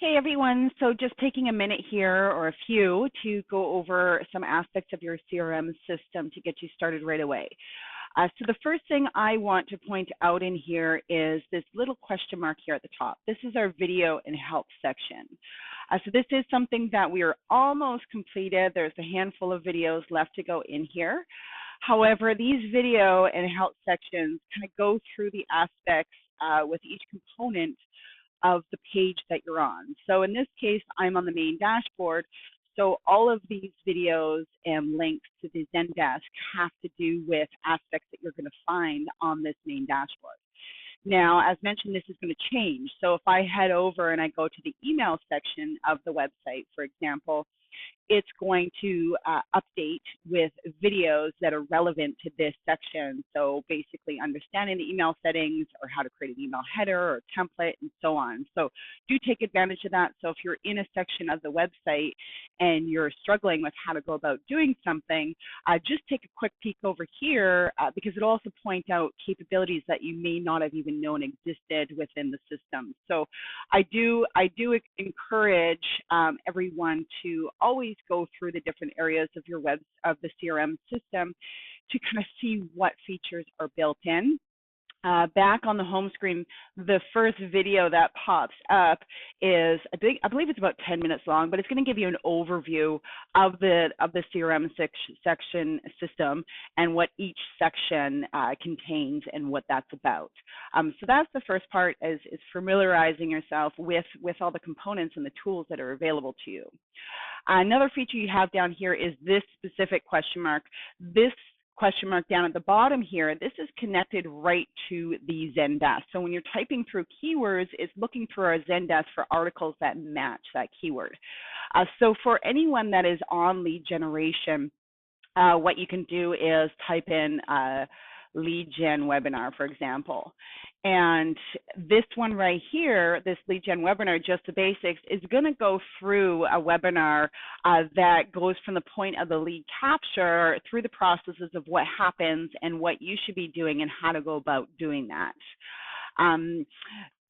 Hey everyone, so just taking a minute here or a few to go over some aspects of your CRM system to get you started right away. So the first thing I want to point out in here is this little question mark here at the top. This is our video and help section. So this is something that we are almost completed. There's a handful of videos left to go in here. However, these video and help sections kind of go through the aspects with each component of the page that you're on. So in this case, I'm on the main dashboard. So all of these videos and links to the Zendesk have to do with aspects that you're going to find on this main dashboard. Now, as mentioned, this is going to change. So if I head over and I go to the email section of the website, for example, it's going to update with videos that are relevant to this section. So basically understanding the email settings or how to create an email header or template and so on. So do take advantage of that. So if you're in a section of the website and you're struggling with how to go about doing something, just take a quick peek over here because it'll also point out capabilities that you may not have even known existed within the system. So I do encourage everyone to always go through the different areas of your of the CRM system to kind of see what features are built in. Back on the home screen, the first video that pops up is, I believe it's about 10 minutes long, but it's going to give you an overview of the CRM section system and what each section contains and what that's about. So that's the first part, is familiarizing yourself with all the components and the tools that are available to you. Another feature you have down here is this specific question mark. This question mark down at the bottom here, this is connected right to the Zendesk. So when you're typing through keywords, it's looking through our Zendesk for articles that match that keyword. So for anyone that is on lead generation, what you can do is type in lead gen webinar, for example. And this one right here, this lead gen webinar, just the basics, is going to go through a webinar that goes from the point of the lead capture through the processes of what happens and what you should be doing and how to go about doing that.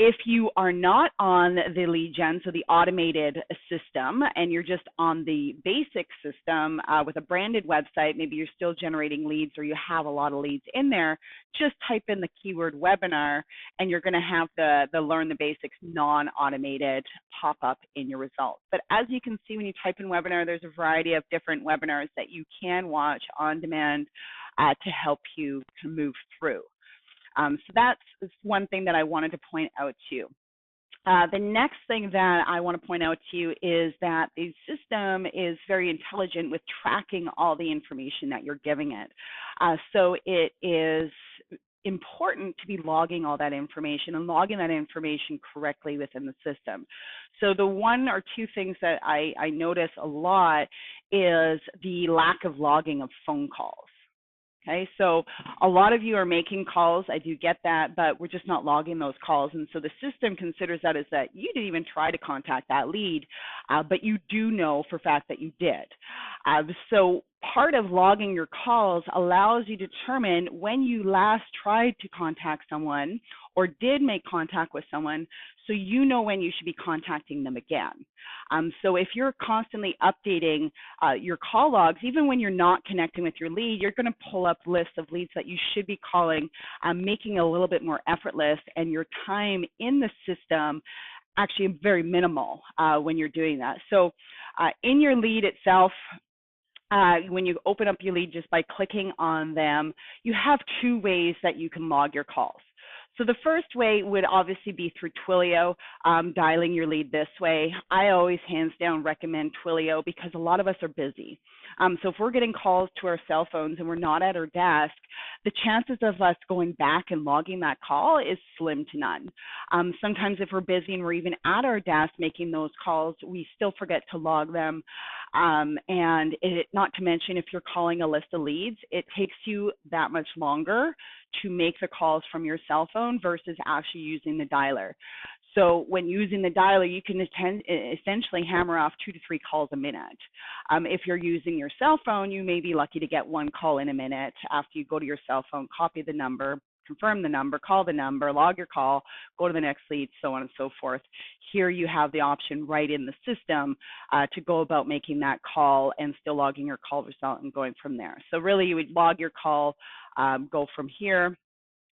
If you are not on the lead gen, so the automated system, and you're just on the basic system with a branded website, maybe you're still generating leads or you have a lot of leads in there, just type in the keyword webinar and you're going to have the Learn the Basics non-automated pop up in your results. But as you can see, when you type in webinar, there's a variety of different webinars that you can watch on demand to help you to move through. So that's one thing that I wanted to point out to you. The next thing that I want to point out to you is that the system is very intelligent with tracking all the information that you're giving it. So it is important to be logging all that information and logging that information correctly within the system. So the one or two things that I notice a lot is the lack of logging of phone calls. Okay, so a lot of you are making calls, I do get that, but we're just not logging those calls. And so the system considers that as that you didn't even try to contact that lead, but you do know for a fact that you did. So part of logging your calls allows you to determine when you last tried to contact someone or did make contact with someone, so you know when you should be contacting them again. So if you're constantly updating your call logs, even when you're not connecting with your lead, you're going to pull up lists of leads that you should be calling, making it a little bit more effortless, and your time in the system actually very minimal when you're doing that. So in your lead itself, when you open up your lead just by clicking on them, you have two ways that you can log your calls. So the first way would obviously be through Twilio, dialing your lead this way. I always hands down recommend Twilio because a lot of us are busy. So if we're getting calls to our cell phones and we're not at our desk, the chances of us going back and logging that call is slim to none. Sometimes if we're busy and we're even at our desk making those calls, we still forget to log them. And not to mention, if you're calling a list of leads, it takes you that much longer to make the calls from your cell phone versus actually using the dialer. So when using the dialer, you can essentially hammer off 2 to 3 calls a minute. If you're using your cell phone, you may be lucky to get 1 call in a minute after you go to your cell phone, copy the number, confirm the number, call the number, log your call, go to the next lead, so on and so forth. Here you have the option right in the system to go about making that call and still logging your call result and going from there. So really you would log your call, go from here.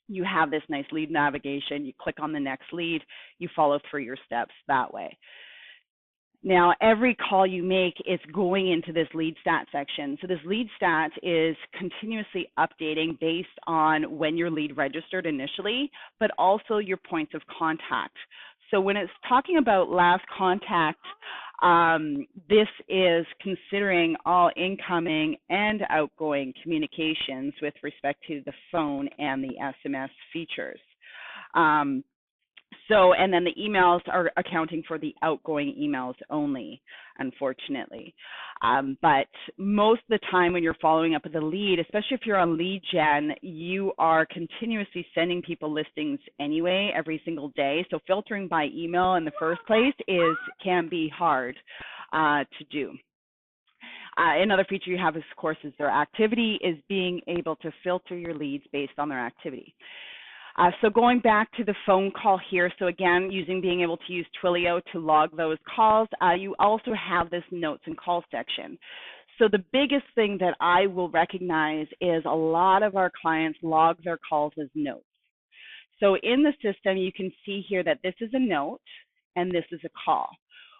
You have this nice lead navigation. You click on the next lead. You follow through your steps that way. Now, every call you make is going into this lead stat section. So this lead stat is continuously updating based on when your lead registered initially, but also your points of contact. So when it's talking about last contact, this is considering all incoming and outgoing communications with respect to the phone and the SMS features. And then the emails are accounting for the outgoing emails only, unfortunately. But most of the time when you're following up with a lead, especially if you're on lead gen, you are continuously sending people listings anyway every single day. So filtering by email in the first place can be hard to do. Another feature you have, of course, is their activity, is being able to filter your leads based on their activity. So going back to the phone call here, so again, being able to use Twilio to log those calls, you also have this notes and call section. So the biggest thing that I will recognize is a lot of our clients log their calls as notes. So in the system, you can see here that this is a note and this is a call.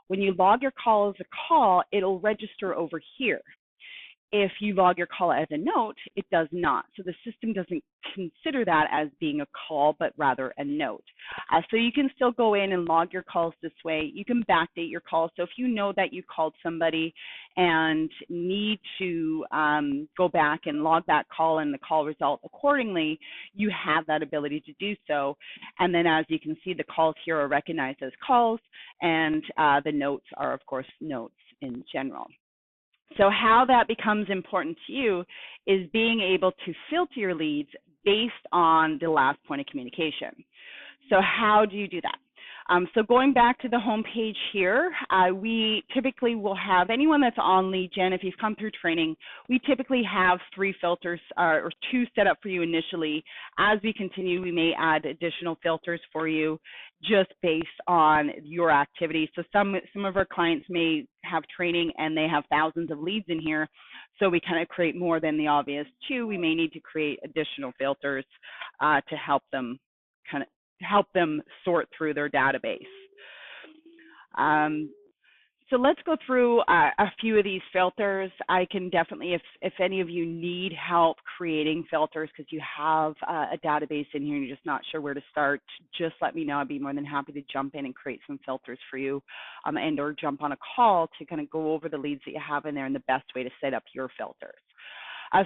When you log your call as a call, it'll register over here. If you log your call as a note, it does not. So the system doesn't consider that as being a call, but rather a note. So you can still go in and log your calls this way. You can backdate your calls. So if you know that you called somebody and need to go back and log that call and the call result accordingly, you have that ability to do so. And then as you can see, the calls here are recognized as calls, and the notes are, of course, notes in general. So how that becomes important to you is being able to filter your leads based on the last point of communication. So how do you do that? So going back to the home page here, we typically will have anyone that's on lead gen. If you've come through training, we typically have 3 filters or 2 set up for you initially. As we continue, we may add additional filters for you just based on your activity. So some of our clients may have training and they have thousands of leads in here. So we kind of create more than the obvious 2. We may need to create additional filters to help them sort through their database. So let's go through a few of these filters. I can definitely, if any of you need help creating filters because you have a database in here and you're just not sure where to start, just let me know. I'd be more than happy to jump in and create some filters for you and or jump on a call to kind of go over the leads that you have in there and the best way to set up your filters.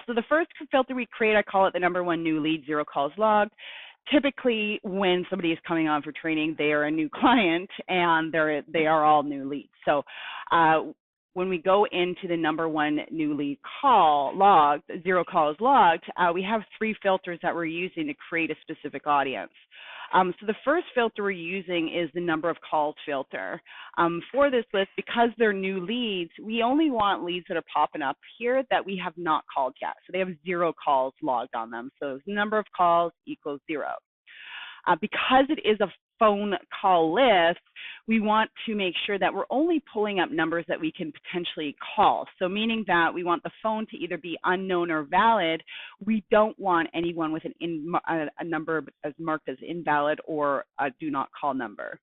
So the first filter we create, I call it the number 1 new lead, 0 calls logged. Typically, when somebody is coming on for training, they are a new client and they are all new leads. So when we go into the number 1 new lead call logged, 0 calls logged, we have 3 filters that we're using to create a specific audience. So the first filter we're using is the number of calls filter. For this list, because they're new leads, we only want leads that are popping up here that we have not called yet. So they have 0 calls logged on them. So the number of calls equals 0. Because it is a phone call list, we want to make sure that we're only pulling up numbers that we can potentially call. So meaning that we want the phone to either be unknown or valid. We don't want anyone with a number as marked as invalid or a do not call number.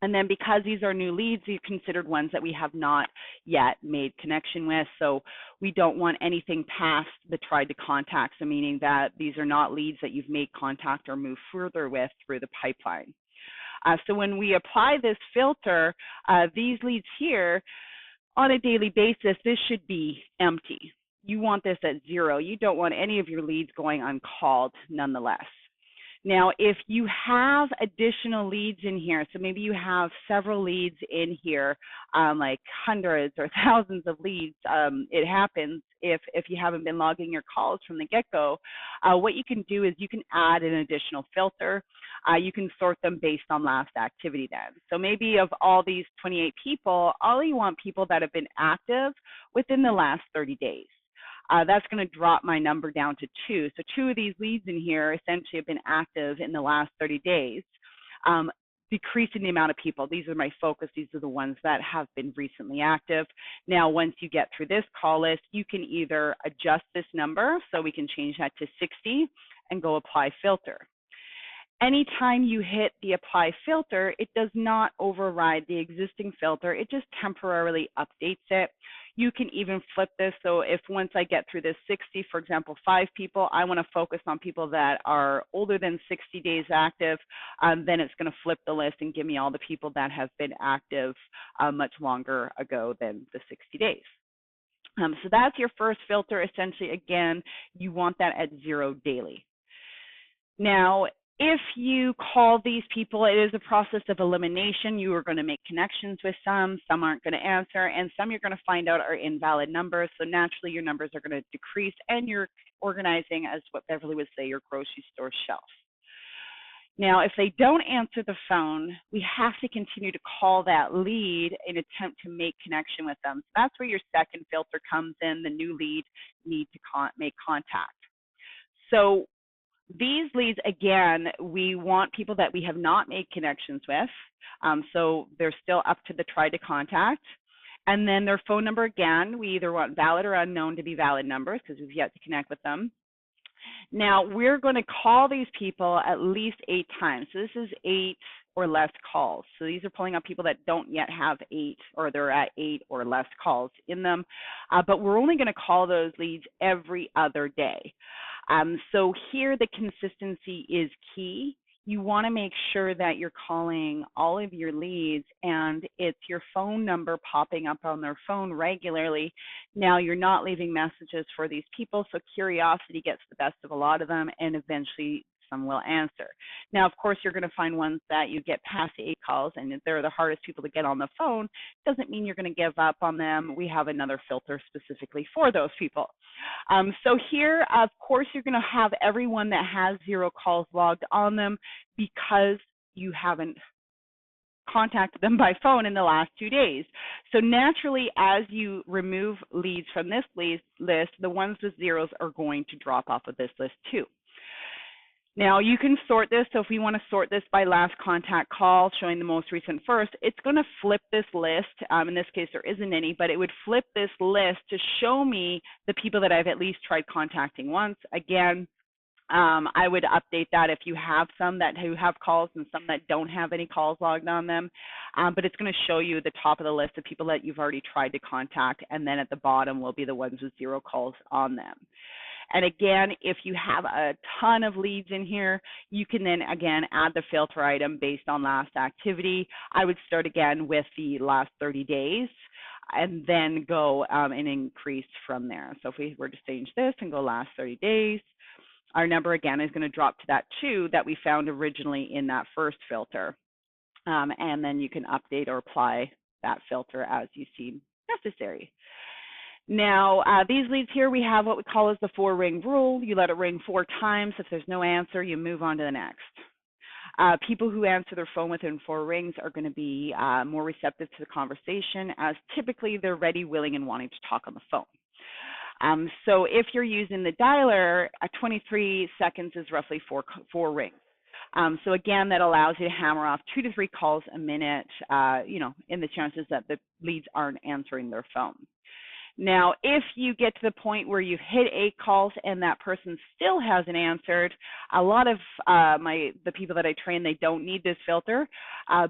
And then because these are new leads, these are considered ones that we have not yet made connection with. So we don't want anything past the tried to contact. So meaning that these are not leads that you've made contact or moved further with through the pipeline. So when we apply this filter, these leads here on a daily basis, this should be empty. You want this at 0. You don't want any of your leads going uncalled nonetheless. Now, if you have additional leads in here, so maybe you have several leads in here, like hundreds or thousands of leads, it happens if you haven't been logging your calls from the get-go, what you can do is you can add an additional filter. You can sort them based on last activity then. So maybe of all these 28 people, all you want people that have been active within the last 30 days. that's going to drop my number down to 2. So 2 of these leads in here essentially have been active in the last 30 days, decreasing the amount of people. These are my focus. These are the ones that have been recently active. Now, once you get through this call list, you can either adjust this number, so we can change that to 60 and go apply filter. Anytime you hit the apply filter, it does not override the existing filter. It just temporarily updates it. You can even flip this. So if once I get through this 60, for example, 5 people, I want to focus on people that are older than 60 days active, then it's going to flip the list and give me all the people that have been active much longer ago than the 60 days. So that's your first filter. Essentially, again, you want that at 0 daily. Now, if you call these people, it is a process of elimination. You are going to make connections with some aren't going to answer, and some you're going to find out are invalid numbers. So naturally, your numbers are going to decrease, and you're organizing, as what Beverly would say, your grocery store shelf. Now, if they don't answer the phone, we have to continue to call that lead and attempt to make connection with them. So that's where your second filter comes in. The new lead need to make contact. So these leads, again, we want people that we have not made connections with, so they're still up to the try to contact. And then their phone number, again, we either want valid or unknown to be valid numbers because we've yet to connect with them. Now, we're going to call these people at least 8 times. So this is 8 or less calls. So these are pulling up people that don't yet have 8, or they're at 8 or less calls in them. But we're only going to call those leads every other day. So here the consistency is key. You want to make sure that you're calling all of your leads and it's your phone number popping up on their phone regularly. Now, you're not leaving messages for these people, so curiosity gets the best of a lot of them, and eventually some will answer. Now, of course, you're going to find ones that you get past 8 calls and they're the hardest people to get on the phone. Doesn't mean you're going to give up on them. We have another filter specifically for those people. So here, of course, you're going to have everyone that has 0 calls logged on them because you haven't contacted them by phone in the last 2 days. So naturally, as you remove leads from this list, the ones with zeros are going to drop off of this list too. Now, you can sort this. So if we want to sort this by last contact call, showing the most recent first, it's going to flip this list. In this case, there isn't any, but it would flip this list to show me the people that I've at least tried contacting once. Again, I would update that if you have some who have calls and some that don't have any calls logged on them. But it's going to show you the top of the list of people that you've already tried to contact, and then at the bottom will be the ones with 0 calls on them. And again, if you have a ton of leads in here, you can then, again, add the filter item based on last activity. I would start again with the last 30 days and then go and increase from there. So if we were to change this and go last 30 days, our number, again, is going to drop to that 2 that we found originally in that first filter. And then you can update or apply that filter as you see necessary. Now, these leads here, we have what we call as the 4-ring rule. You let it ring 4 times. If there's no answer, you move on to the next. People who answer their phone within 4 rings are going to be more receptive to the conversation, as typically they're ready, willing, and wanting to talk on the phone. So if you're using the dialer, 23 seconds is roughly 4 rings. So again, that allows you to hammer off 2 to 3 calls a minute, in the chances that the leads aren't answering their phone. Now, if you get to the point where you've hit 8 calls and that person still hasn't answered, a lot of the people that I train, they don't need this filter,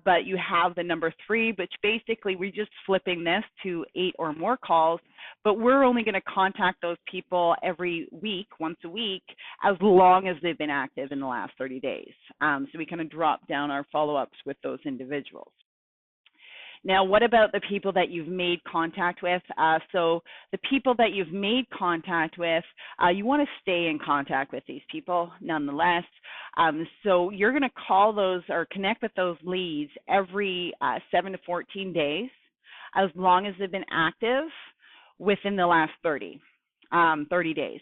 but you have the number 3, which basically we're just flipping this to 8 or more calls, but we're only going to contact those people every week, once a week, as long as they've been active in the last 30 days. So we kind of drop down our follow-ups with those individuals. Now, what about the people that you've made contact with? So the people that you've made contact with, you want to stay in contact with these people nonetheless. So you're going to call those or connect with those leads every 7 to 14 days, as long as they've been active within the last 30 days.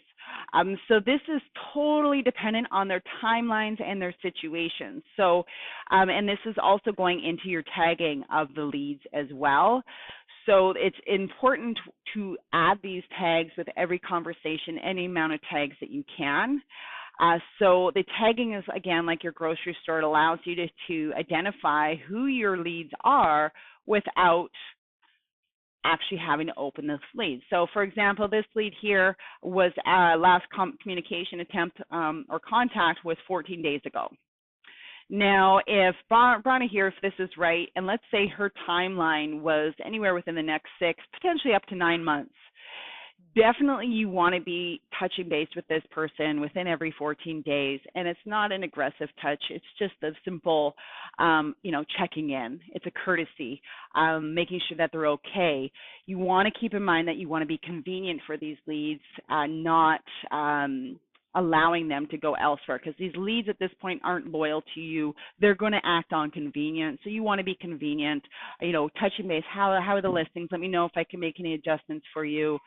So this is totally dependent on their timelines and their situations. So, and this is also going into your tagging of the leads as well. So it's important to add these tags with every conversation, any amount of tags that you can. So the tagging is, again, like your grocery store. It allows you to identify who your leads are without actually having to open this lead. So for example, this lead here was last communication attempt or contact was 14 days ago. Now, if Brana here, if this is right, and let's say her timeline was anywhere within the next 6, potentially up to 9 months, definitely you want to be touching base with this person within every 14 days. And it's not an aggressive touch. It's just a simple, checking in. It's a courtesy, making sure that they're okay. You want to keep in mind that you want to be convenient for these leads, not allowing them to go elsewhere, because these leads at this point aren't loyal to you. They're going to act on convenience. So you want to be convenient, touching base. How are the listings? Let me know if I can make any adjustments for you.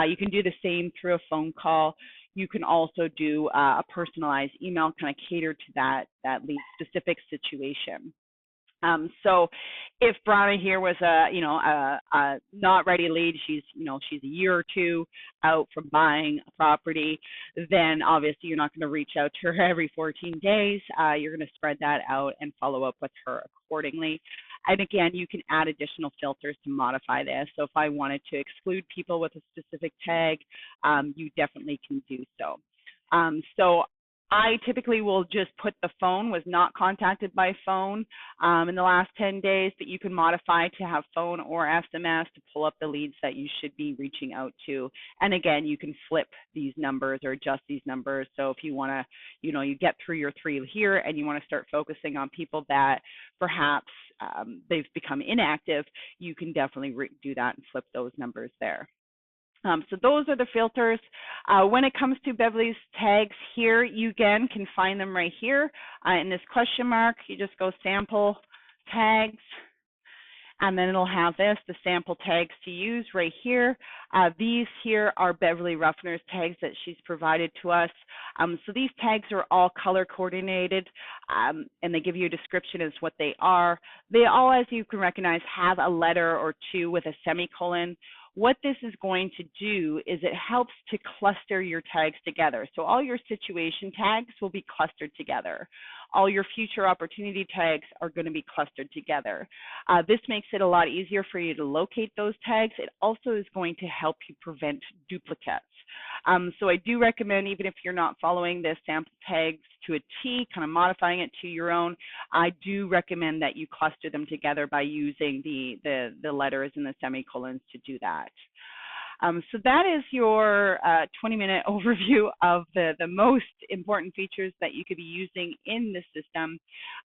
You can do the same through a phone call. You can also do a personalized email, kind of cater to that lead specific situation. So if Brana here was a not ready lead, she's a year or two out from buying a property, then obviously you're not going to reach out to her every 14 days. You're going to spread that out and follow up with her accordingly. And again, you can add additional filters to modify this. So if I wanted to exclude people with a specific tag, you definitely can do so. So I typically will just put the phone was not contacted by phone in the last 10 days, but you can modify to have phone or SMS to pull up the leads that you should be reaching out to. And again, you can flip these numbers or adjust these numbers. So if you want to, you get through your 3 here and you want to start focusing on people that perhaps they've become inactive, you can definitely do that and flip those numbers there. So those are the filters. When it comes to Beverly's tags here, you again can find them right here in this question mark. You just go sample tags, and then it'll have the sample tags to use right here. These here are Beverly Ruffner's tags that she's provided to us. So these tags are all color coordinated, and they give you a description as what they are. They all, as you can recognize, have a letter or two with a semicolon. What this is going to do is it helps to cluster your tags together. So all your situation tags will be clustered together. All your future opportunity tags are going to be clustered together. This makes it a lot easier for you to locate those tags. It also is going to help you prevent duplicates. So I do recommend, even if you're not following the sample tags to a T, kind of modifying it to your own, I do recommend that you cluster them together by using the letters and the semicolons to do that. So that is your 20-minute overview of the most important features that you could be using in the system.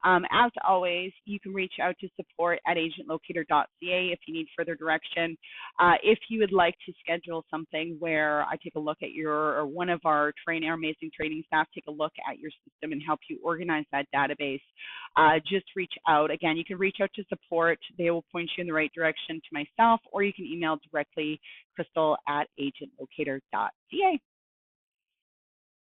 As always, you can reach out to support@agentlocator.ca if you need further direction. If you would like to schedule something where I take a look at or one of our amazing training staff take a look at your system and help you organize that database, just reach out. Again, you can reach out to support. They will point you in the right direction to myself, or you can email directly Crystal@agentlocator.ca.